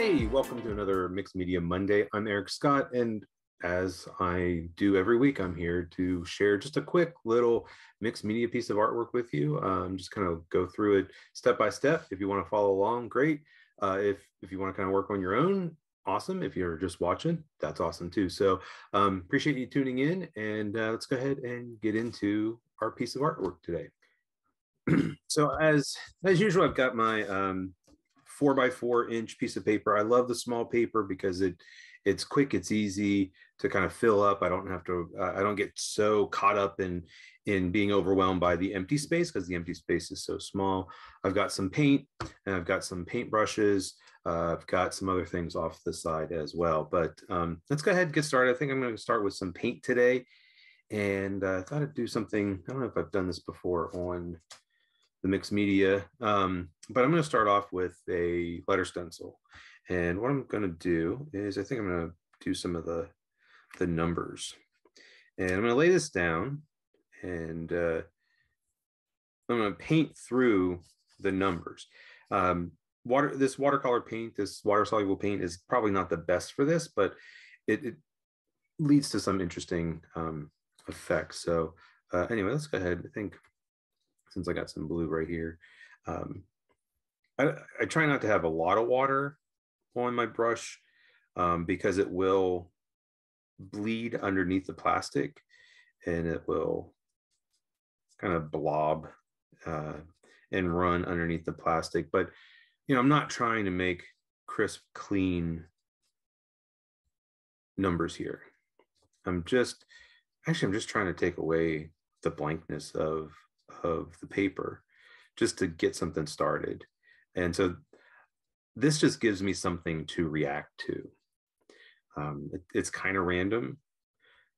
Hey, welcome to another Mixed Media Monday. I'm Eric Scott, and as I do every week, I'm here to share just a quick little mixed media piece of artwork with you. Just kind of go through it step by step. If you want to follow along, great. If you want to kind of work on your own, awesome. If you're just watching, that's awesome too. So appreciate you tuning in, and let's go ahead and get into our piece of artwork today. So as usual, I've got my 4x4 inch piece of paper. I love the small paper because it's quick, it's easy to kind of fill up. I don't have to, I don't get so caught up in being overwhelmed by the empty space because the empty space is so small. I've got some paint and I've got some paint brushes. I've got some other things off the side as well, but let's go ahead and get started. I think I'm going to start with some paint today. And I thought I'd do something, I don't know if I've done this before on the mixed media, but I'm going to start off with a letter stencil. And what I'm going to do is I think I'm going to do some of the numbers. And I'm going to lay this down, and I'm going to paint through the numbers. This watercolor paint, this water-soluble paint is probably not the best for this, but it leads to some interesting effects. So anyway, let's go ahead. I think since I got some blue right here, I try not to have a lot of water on my brush because it will bleed underneath the plastic and it will kind of blob and run underneath the plastic. But, you know, I'm not trying to make crisp, clean numbers here. I'm just trying to take away the blankness of the paper just to get something started. And so this just gives me something to react to. It's kind of random.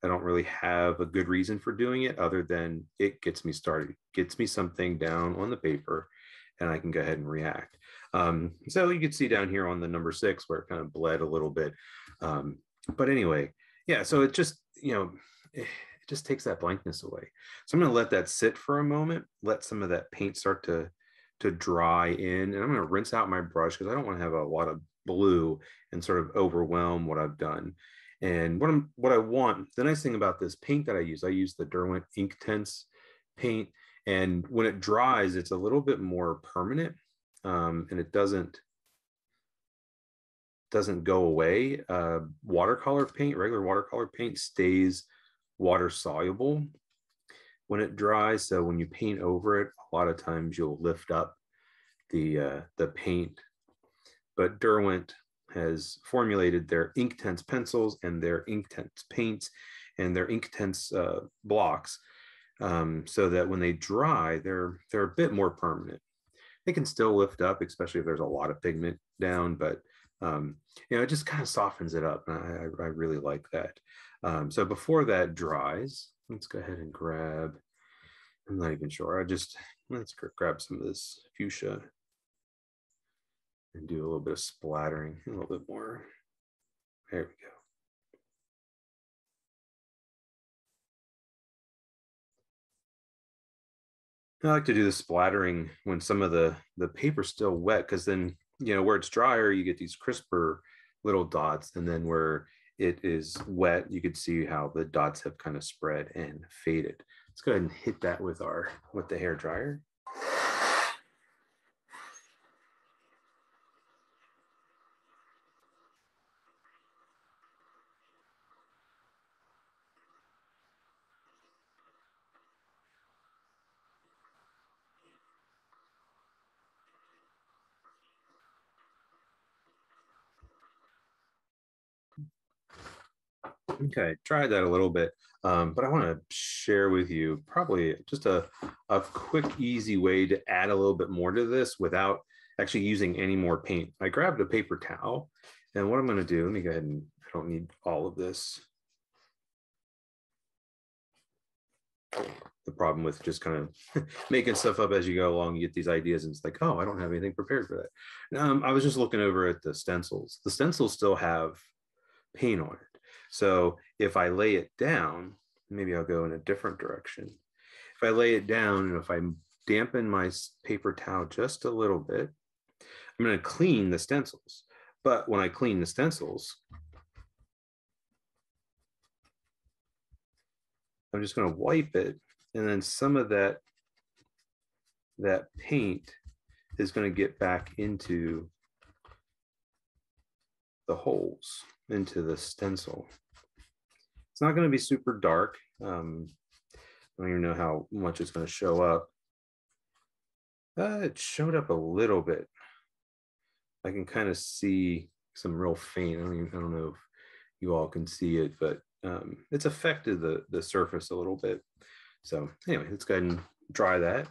I don't really have a good reason for doing it other than it gets me started, gets me something down on the paper, and I can go ahead and react. So you can see down here on the number 6 where it kind of bled a little bit. But anyway, yeah, so it just, you know, it just takes that blankness away. So I'm going to let that sit for a moment, let some of that paint start to dry in, and I'm going to rinse out my brush because I don't want to have a lot of blue and sort of overwhelm what I've done. And what I want, the nice thing about this paint that I use the Derwent Inktense paint, and when it dries, it's a little bit more permanent, and it doesn't go away. Watercolor paint, regular watercolor paint, stays water soluble when it dries. So when you paint over it, a lot of times you'll lift up the paint. But Derwent has formulated their Inktense pencils and their Inktense paints and their Inktense blocks so that when they dry, they're a bit more permanent. They can still lift up, especially if there's a lot of pigment down, but you know, it just kind of softens it up. And I really like that. So before that dries, let's go ahead and grab, I'm not even sure. Let's grab some of this fuchsia and do a little bit of splattering, a little bit more. There we go. I like to do the splattering when some of the paper's still wet, because then, you know, where it's drier, you get these crisper little dots, and then where it is wet, you could see how the dots have kind of spread and faded. Let's go ahead and hit that with the hair dryer. Okay, tried that a little bit, but I want to share with you probably just a quick, easy way to add a little bit more to this without actually using any more paint. I grabbed a paper towel, and what I'm going to do, let me go ahead and, I don't need all of this. The problem with just kind of making stuff up as you go along, you get these ideas and it's like, oh, I don't have anything prepared for that. I was just looking over at the stencils. The stencils still have paint on it. So if I lay it down, maybe I'll go in a different direction. If I lay it down and if I dampen my paper towel just a little bit, I'm going to clean the stencils. But when I clean the stencils, I'm just going to wipe it, and then some of that paint is going to get back into the holes, into the stencil. It's not going to be super dark. I don't even know how much it's going to show up. It showed up a little bit. I can kind of see some real faint. I don't know if you all can see it, but it's affected the surface a little bit. So anyway, let's go ahead and dry that.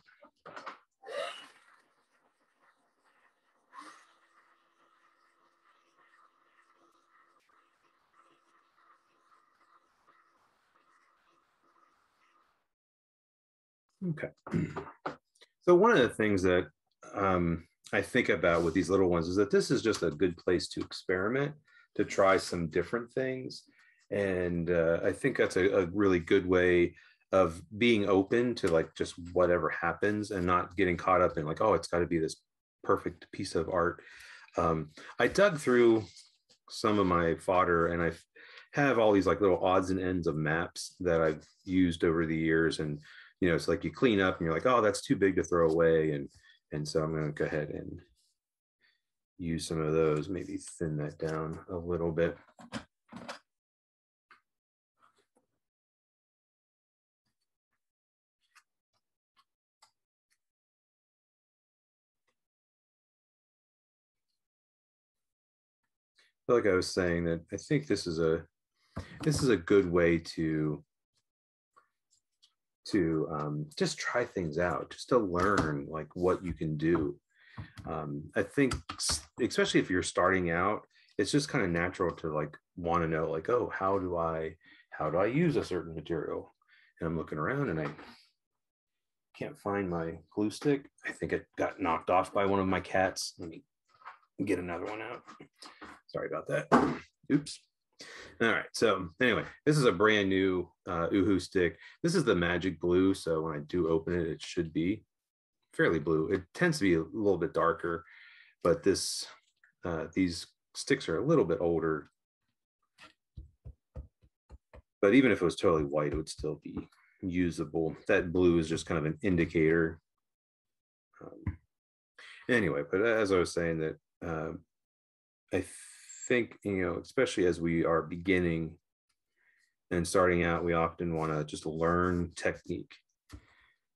Okay. So one of the things that I think about with these little ones is that this is just a good place to experiment, to try some different things. And I think that's a really good way of being open to like just whatever happens and not getting caught up in like, oh, it's got to be this perfect piece of art. I dug through some of my fodder, and I have all these like little odds and ends of maps that I've used over the years. And you know, it's like you clean up and you're like, oh, that's too big to throw away. And so I'm going to go ahead and use some of those, maybe thin that down a little bit. Like I was saying, that I think this is a good way to just try things out, just to learn like what you can do. I think especially if you're starting out, it's just kind of natural to like want to know like, oh, how do I use a certain material? And I'm looking around and I can't find my glue stick. I think it got knocked off by one of my cats. Let me get another one out. Sorry about that. Oops. All right. So anyway, this is a brand new UHU stick. This is the magic blue. So when I do open it, it should be fairly blue. It tends to be a little bit darker, but these sticks are a little bit older. But even if it was totally white, it would still be usable. That blue is just kind of an indicator. Anyway, but as I was saying, that I think, you know, especially as we are beginning and starting out, we often want to just learn technique.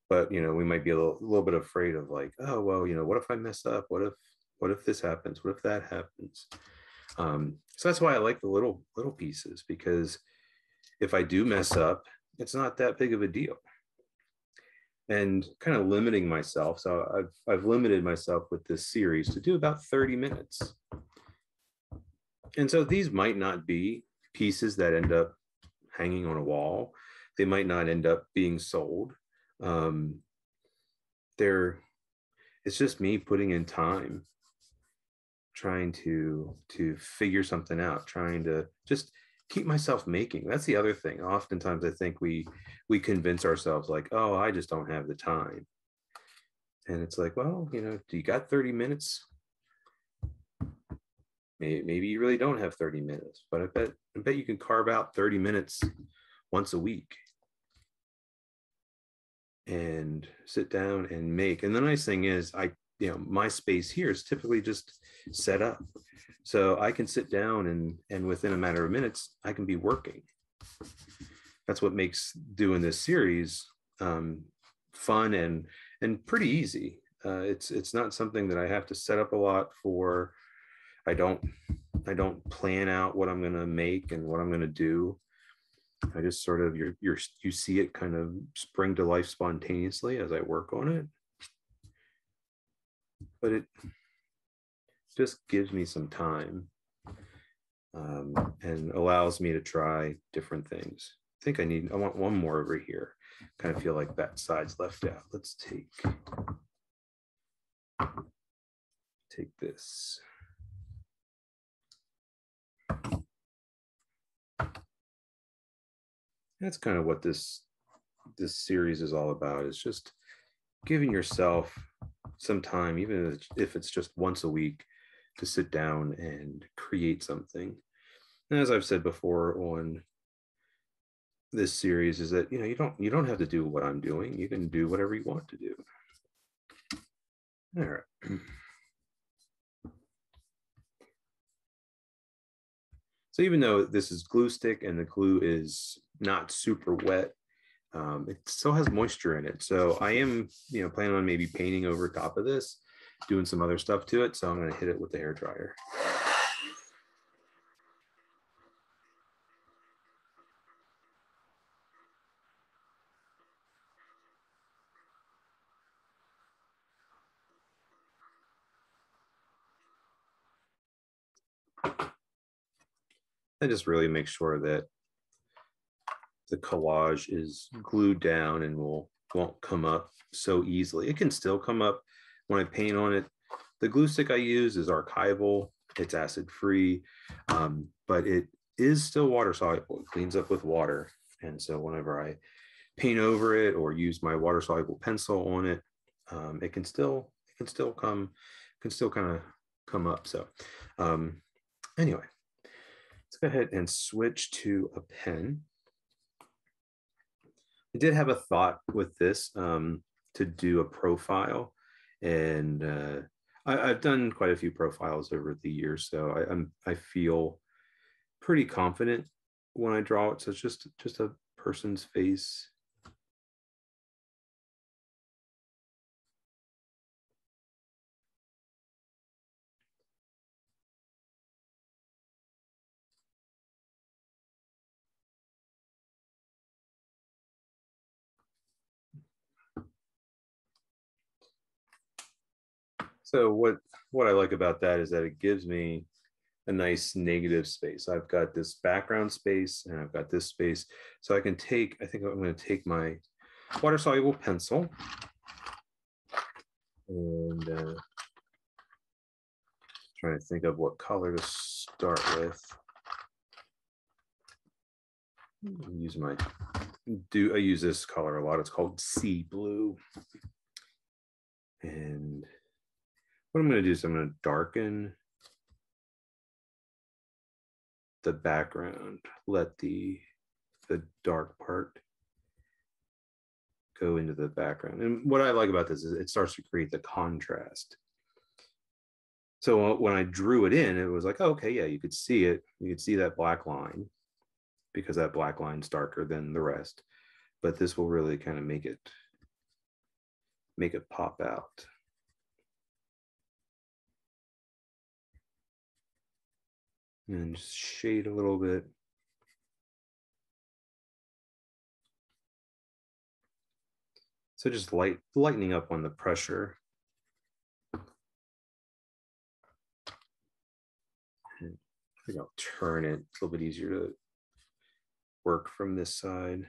But, you know, we might be a little bit afraid of like, oh, well, you know, what if I mess up? What if this happens? What if that happens? So that's why I like the little pieces, because if I do mess up, it's not that big of a deal. And kind of limiting myself. So I've limited myself with this series to do about 30 minutes. And so these might not be pieces that end up hanging on a wall. They might not end up being sold. It's just me putting in time, trying to figure something out, trying to just keep myself making. That's the other thing. Oftentimes I think we convince ourselves like, oh, I just don't have the time. And it's like, well, you know, do you got 30 minutes? Maybe you really don't have 30 minutes, but I bet you can carve out 30 minutes once a week and sit down and make. And the nice thing is, my space here is typically just set up. So I can sit down and within a matter of minutes, I can be working. That's what makes doing this series fun and pretty easy. It's not something that I have to set up a lot for. I don't plan out what I'm going to make and what I'm going to do. I just sort of, you see it kind of spring to life spontaneously as I work on it. But it just gives me some time and allows me to try different things. I want one more over here. Kind of feel like that side's left out. Let's take this. That's kind of what this series is all about, is just giving yourself some time, even if it's just once a week, sit down and create something. And as I've said before on this series, is that you don't have to do what I'm doing. You can do whatever you want to do. All right. So even though this is glue stick and the glue is not super wet, it still has moisture in it. So I am, planning on maybe painting over top of this, doing some other stuff to it. So I'm going to hit it with the hair dryer. And just really make sure that the collage is glued down and won't come up so easily. It can still come up when I paint on it. The glue stick I use is archival. It's acid free, but it is still water soluble. It cleans up with water. And so whenever I paint over it or use my water soluble pencil on it, it can still kind of come up. So anyway, let's go ahead and switch to a pen. I did have a thought with this to do a profile, and I've done quite a few profiles over the years, so I feel pretty confident when I draw it. So it's just a person's face. So what I like about that is that it gives me a nice negative space. I've got this background space and I've got this space. So I think I'm going to take my water soluble pencil and trying to think of what color to start with. I use this color a lot. It's called sea blue. And what I'm going to do is I'm going to darken the background, let the dark part go into the background. And what I like about this is it starts to create the contrast. So when I drew it in, it was like, oh, okay, yeah, you could see it. You could see that black line because that black line's darker than the rest. But this will really kind of make it pop out. And just shade a little bit. So just lightening up on the pressure. And I think I'll turn it. It's a little bit easier to work from this side.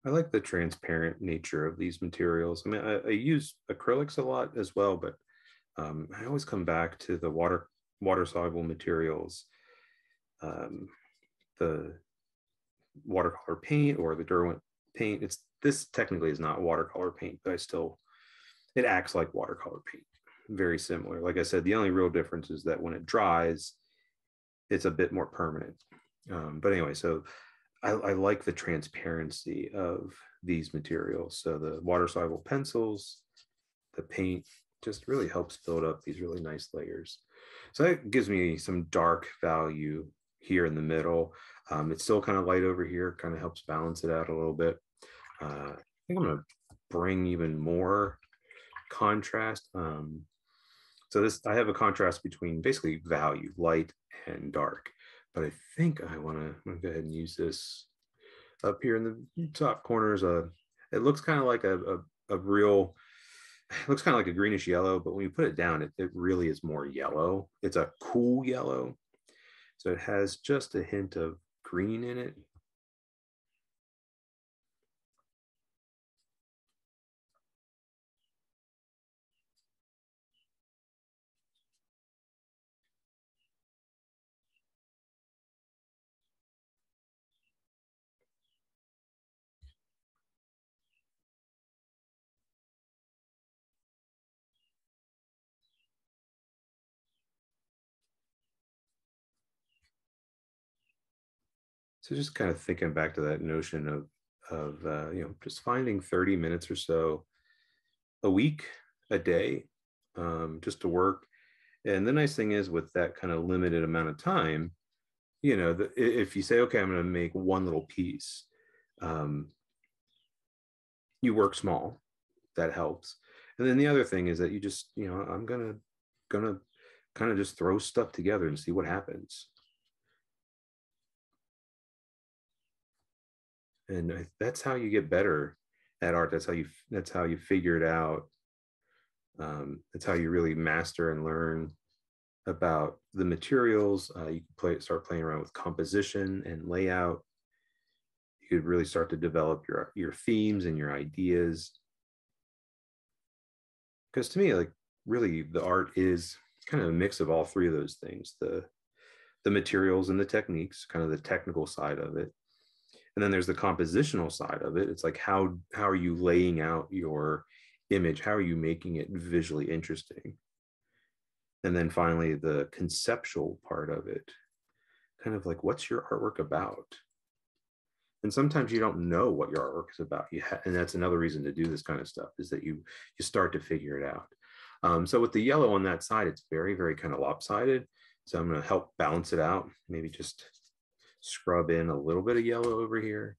I like the transparent nature of these materials. I mean, I use acrylics a lot as well, but I always come back to the water-soluble materials, the watercolor paint or the Derwent paint. This technically is not watercolor paint, but it acts like watercolor paint. Very similar. Like I said, the only real difference is that when it dries, it's a bit more permanent. But anyway, so I like the transparency of these materials. So the water-soluble pencils, the paint just really helps build up these really nice layers. So that gives me some dark value here in the middle. It's still kind of light over here, kind of helps balance it out a little bit. I think I'm going to bring even more contrast. So I have a contrast between basically value, light and dark. But I think I'm gonna go ahead and use this up here in the top corners. It looks kind of like it looks kind of like a greenish yellow, but when you put it down, it really is more yellow. It's a cool yellow. So it has just a hint of green in it. So just kind of thinking back to that notion of just finding 30 minutes or so a week, a day, just to work. And the nice thing is with that kind of limited amount of time, if you say, okay, I'm going to make one little piece, you work small, that helps. And then the other thing is that you just, I'm gonna kind of just throw stuff together and see what happens. And that's how you get better at art. That's how you figure it out. That's how you really master and learn about the materials. You can start playing around with composition and layout. You could really start to develop your themes and your ideas. Because to me, like, really the art is kind of a mix of all three of those things: the materials and the techniques, kind of the technical side of it. And then there's the compositional side of it. It's like, how are you laying out your image? How are you making it visually interesting? And then finally, the conceptual part of it, kind of like, what's your artwork about? And sometimes you don't know what your artwork is about. And that's another reason to do this kind of stuff, is that you start to figure it out. So with the yellow on that side, it's very, very kind of lopsided. So I'm going to help balance it out. Maybe just scrub in a little bit of yellow over here.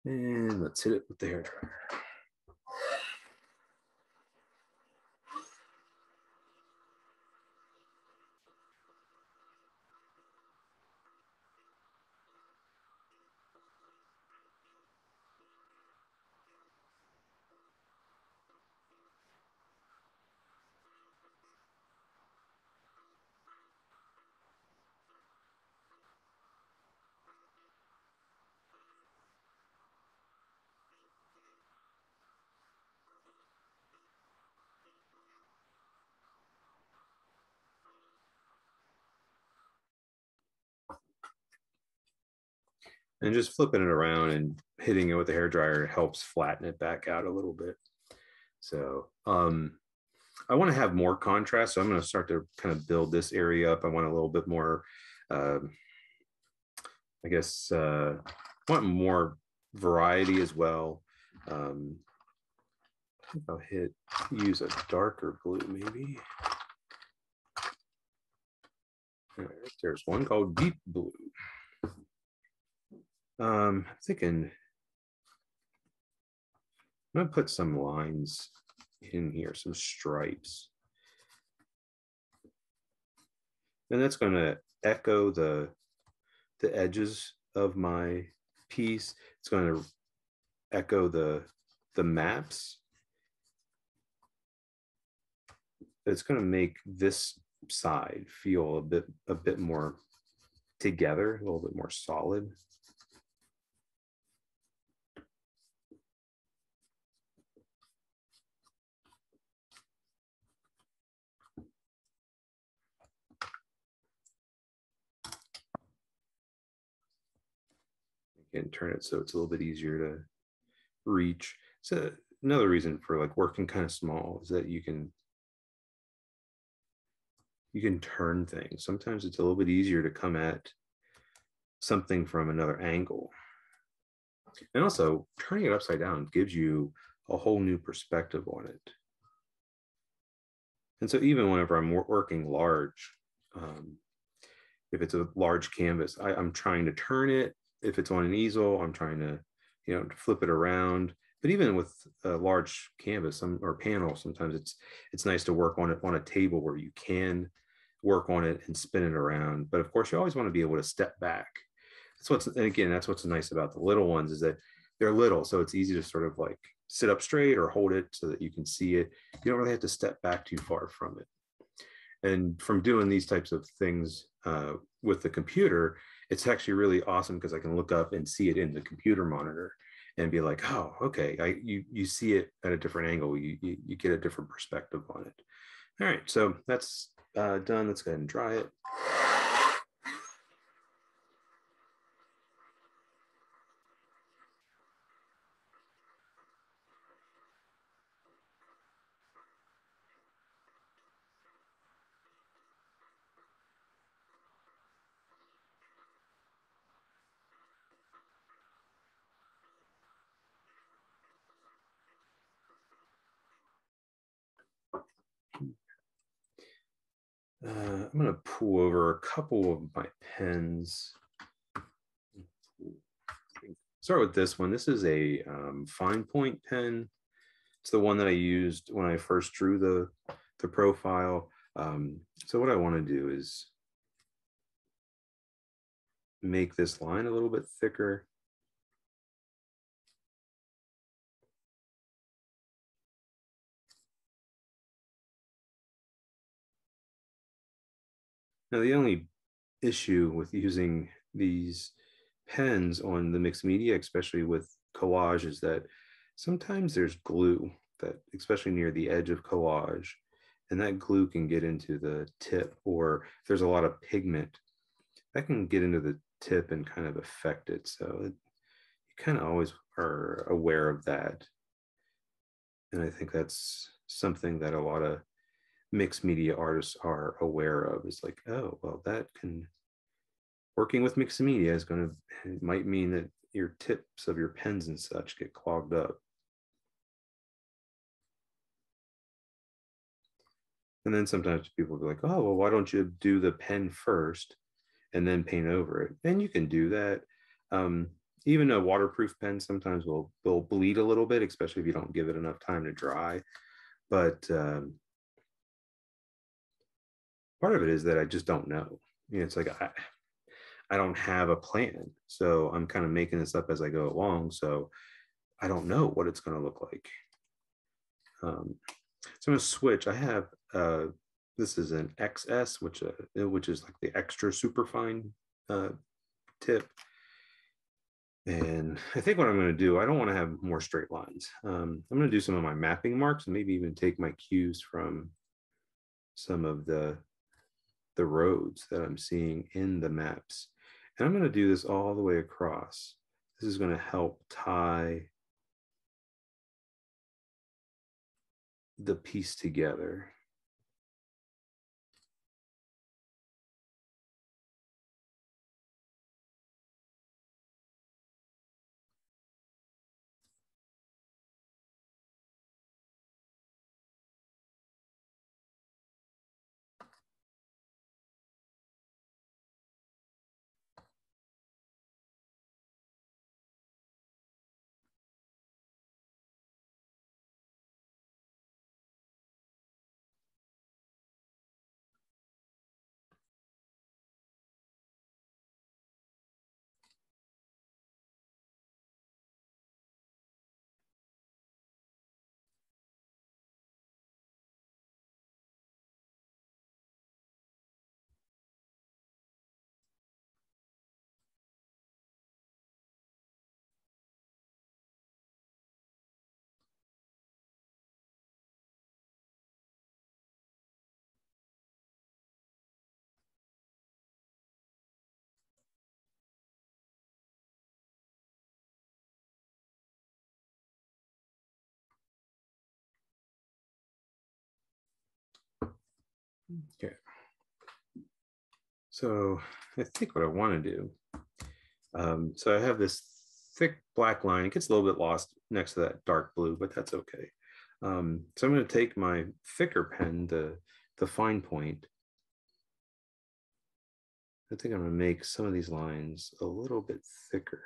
And let's hit it with the hairdryer. And just flipping it around and hitting it with the hairdryer helps flatten it back out a little bit. So I want to have more contrast. So I'm going to start to kind of build this area up. I want a little bit more, I guess, want more variety as well. I think I'll use a darker blue maybe. All right, there's one called deep blue. I'm thinking I'm gonna put some lines in here, some stripes. And that's gonna echo the edges of my piece. It's gonna echo the maps. It's gonna make this side feel a bit more together, a little bit more solid. And turn it so it's a little bit easier to reach. So another reason for like working kind of small is that you can turn things. Sometimes it's a little bit easier to come at something from another angle. And also turning it upside down gives you a whole new perspective on it. And so even whenever I'm working large, if it's a large canvas, I'm trying to turn it. If it's on an easel, I'm trying to, flip it around. But even with a large canvas or panel, sometimes it's nice to work on it on a table where you can work on it and spin it around. But of course, you always want to be able to step back. That's what's nice about the little ones, is that they're little, so it's easy to sort of like sit up straight or hold it so that you can see it. You don't really have to step back too far from it. And from doing these types of things with the computer, it's actually really awesome because I can look up and see it in the computer monitor and be like, oh, okay, you see it at a different angle. You get a different perspective on it. All right, so that's done. Let's go ahead and dry it. I'm going to pull over a couple of my pens. Start with this one. This is a fine point pen. It's the one that I used when I first drew the profile. So what I want to do is make this line a little bit thicker. Now, the only issue with using these pens on the mixed media, especially with collage, is that sometimes there's glue that, especially near the edge of collage, and that glue can get into the tip, or if there's a lot of pigment, that can get into the tip and kind of affect it. So you kind of always are aware of that. And I think that's something that a lot of mixed media artists are aware of, is like, oh, well, that can, working with mixed media is going to, it might mean that your tips of your pens and such get clogged up. And then sometimes people will be like, oh, well, why don't you do the pen first and then paint over it? And you can do that. Even a waterproof pen sometimes will bleed a little bit, especially if you don't give it enough time to dry. But part of it is that I just don't know. You know, it's like I don't have a plan. So I'm kind of making this up as I go along. So I don't know what it's going to look like. So I'm going to switch. I have, this is an XS, which is like the extra super fine tip. And I think what I'm going to do, I don't want to have more straight lines. I'm going to do some of my mapping marks and maybe even take my cues from some of the roads that I'm seeing in the maps. And I'm going to do this all the way across. This is going to help tie the piece together. Okay. So I think what I want to do, so I have this thick black line. It gets a little bit lost next to that dark blue, but that's okay. So I'm going to take my thicker pen, the fine point. I think I'm going to make some of these lines a little bit thicker.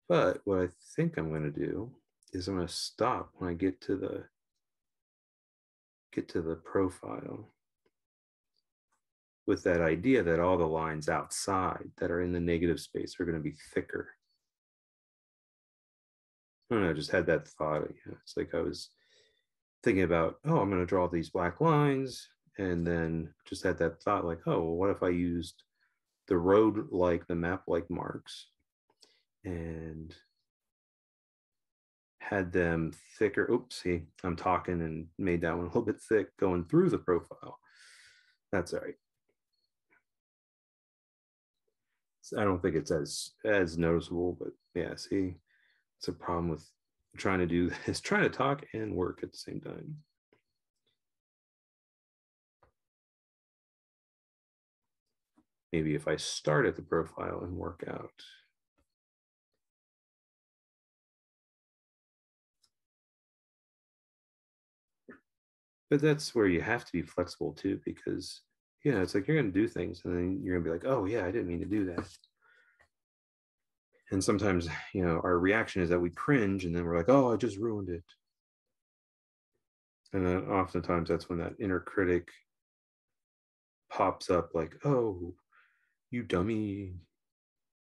But what I think I'm going to do is I'm going to stop when I get to the profile, with that idea that all the lines outside that are in the negative space are going to be thicker. I don't know, I just had that thought. You know, it's like I was thinking about, oh, I'm going to draw these black lines, and then just had that thought like, oh, well, what if I used the road-like, the map-like marks and had them thicker. Oops, see, I'm talking and made that one a little bit thick going through the profile. That's all right. I don't think it's as noticeable, but yeah, see, it's a problem with trying to do this, trying to talk and work at the same time. Maybe if I start at the profile and work out. But that's where you have to be flexible too, because yeah, it's like you're going to do things and then you're going to be like, oh yeah, I didn't mean to do that. And sometimes, our reaction is that we cringe and then we're like, oh, I just ruined it. And then oftentimes that's when that inner critic pops up like, oh, you dummy,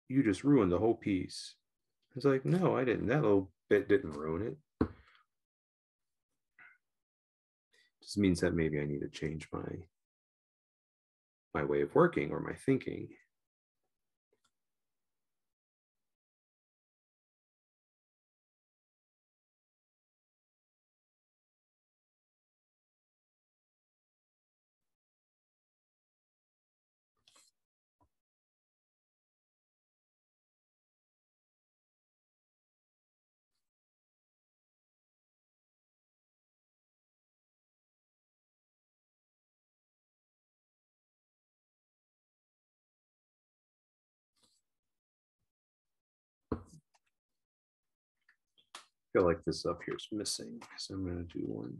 you just ruined the whole piece. It's like, no, I didn't. That little bit didn't ruin it. Just means that maybe I need to change my way of working or my thinking. I feel like this up here is missing, so I'm going to do one.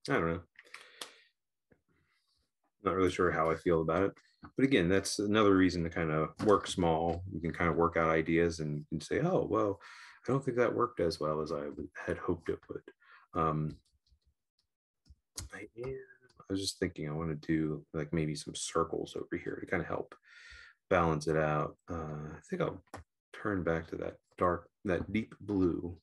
I don't know. Not really sure how I feel about it. But again, that's another reason to kind of work small. You can kind of work out ideas and you can say, oh, well, I don't think that worked as well as I had hoped it would. I was just thinking I want to do like maybe some circles over here to kind of help balance it out. I think I'll turn back to that deep blue.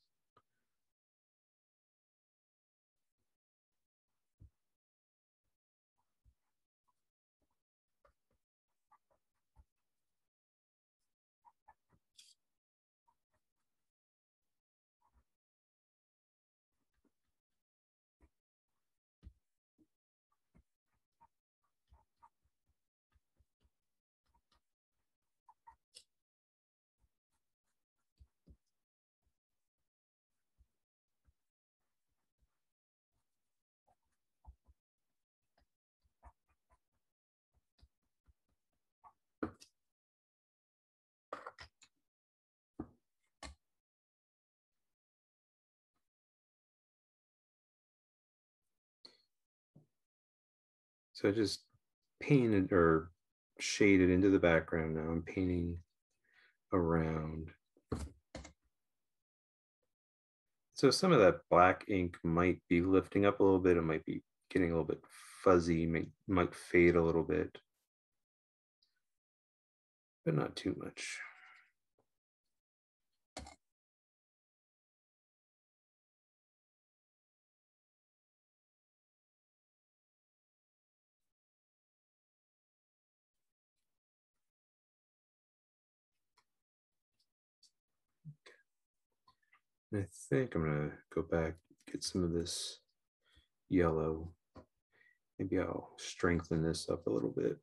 So I just painted or shaded into the background. Now I'm painting around. So some of that black ink might be lifting up a little bit. It might be getting a little bit fuzzy, might fade a little bit, but not too much. And I think I'm gonna go back, get some of this yellow. Maybe I'll strengthen this up a little bit.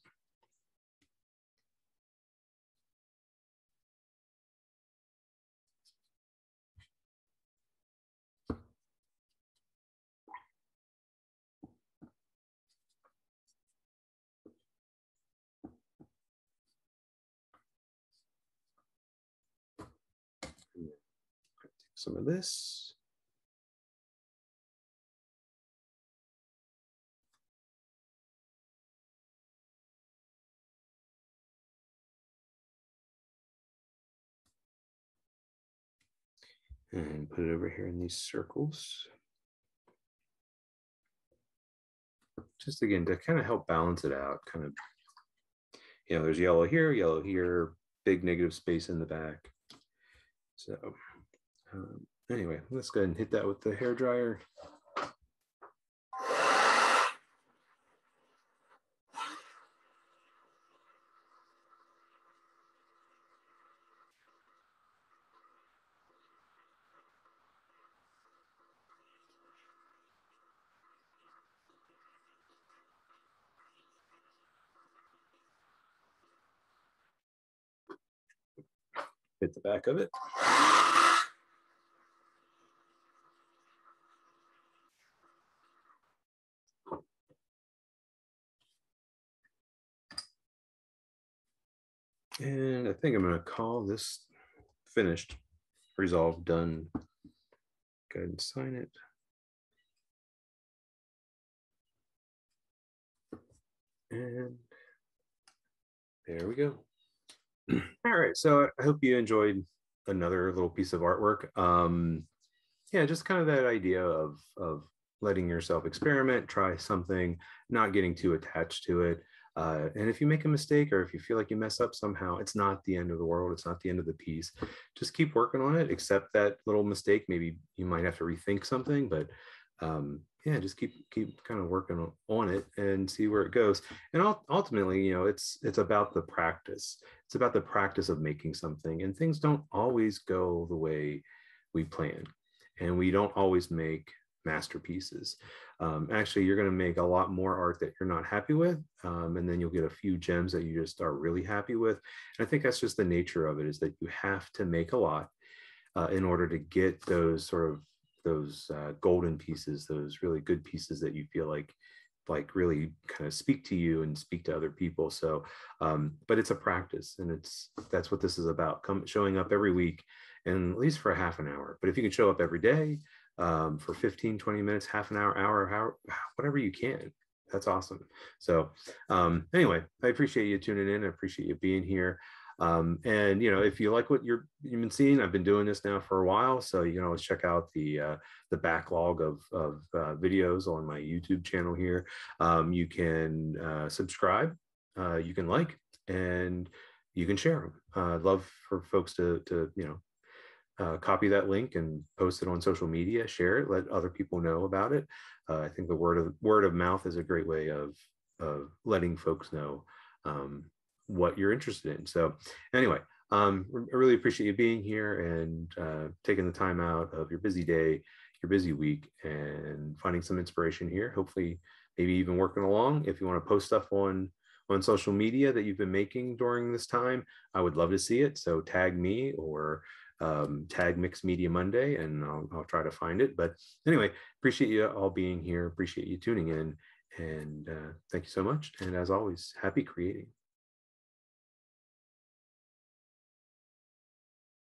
Take some of this. And put it over here in these circles. Just again, to kind of help balance it out, kind of, there's yellow here, big negative space in the back. So anyway, let's go ahead and hit that with the hair dryer. hit the back of it. And I think I'm going to call this finished, resolved, done. Go ahead and sign it. And there we go. All right, so I hope you enjoyed another little piece of artwork. Yeah, just kind of that idea of letting yourself experiment, try something, not getting too attached to it. And if you make a mistake or if you feel like you mess up somehow, it's not the end of the world. It's not the end of the piece. Just keep working on it. Accept that little mistake. Maybe you might have to rethink something, but yeah, just keep kind of working on it and see where it goes. And ultimately, you know, it's about the practice. It's about the practice of making something, and things don't always go the way we plan, and we don't always make masterpieces. Actually, you're going to make a lot more art that you're not happy with, and then you'll get a few gems that you just are really happy with. And I think that's just the nature of it, is that you have to make a lot in order to get those sort of golden pieces, those really good pieces that you feel like really kind of speak to you and speak to other people. So but it's a practice, and that's what this is about. Showing up every week, and at least for a half an hour. But if you can show up every day for 15-20 minutes, half an hour, whatever you can, that's awesome. So anyway, I appreciate you tuning in. I appreciate you being here. And you know, if you like what you've been seeing, I've been doing this now for a while, so you can always check out the backlog of videos on my YouTube channel here. You can subscribe, you can like, and you can share them. I'd love for folks to you know, copy that link and post it on social media, share it, let other people know about it. I think the word of mouth is a great way of letting folks know what you're interested in. So anyway, I really appreciate you being here and taking the time out of your busy day, your busy week, and finding some inspiration here. Hopefully, maybe even working along. If you want to post stuff on social media that you've been making during this time, I would love to see it. So tag me or tag Mixed Media Monday, and I'll try to find it. But anyway, appreciate you all being here. Appreciate you tuning in. And thank you so much. And as always, happy creating.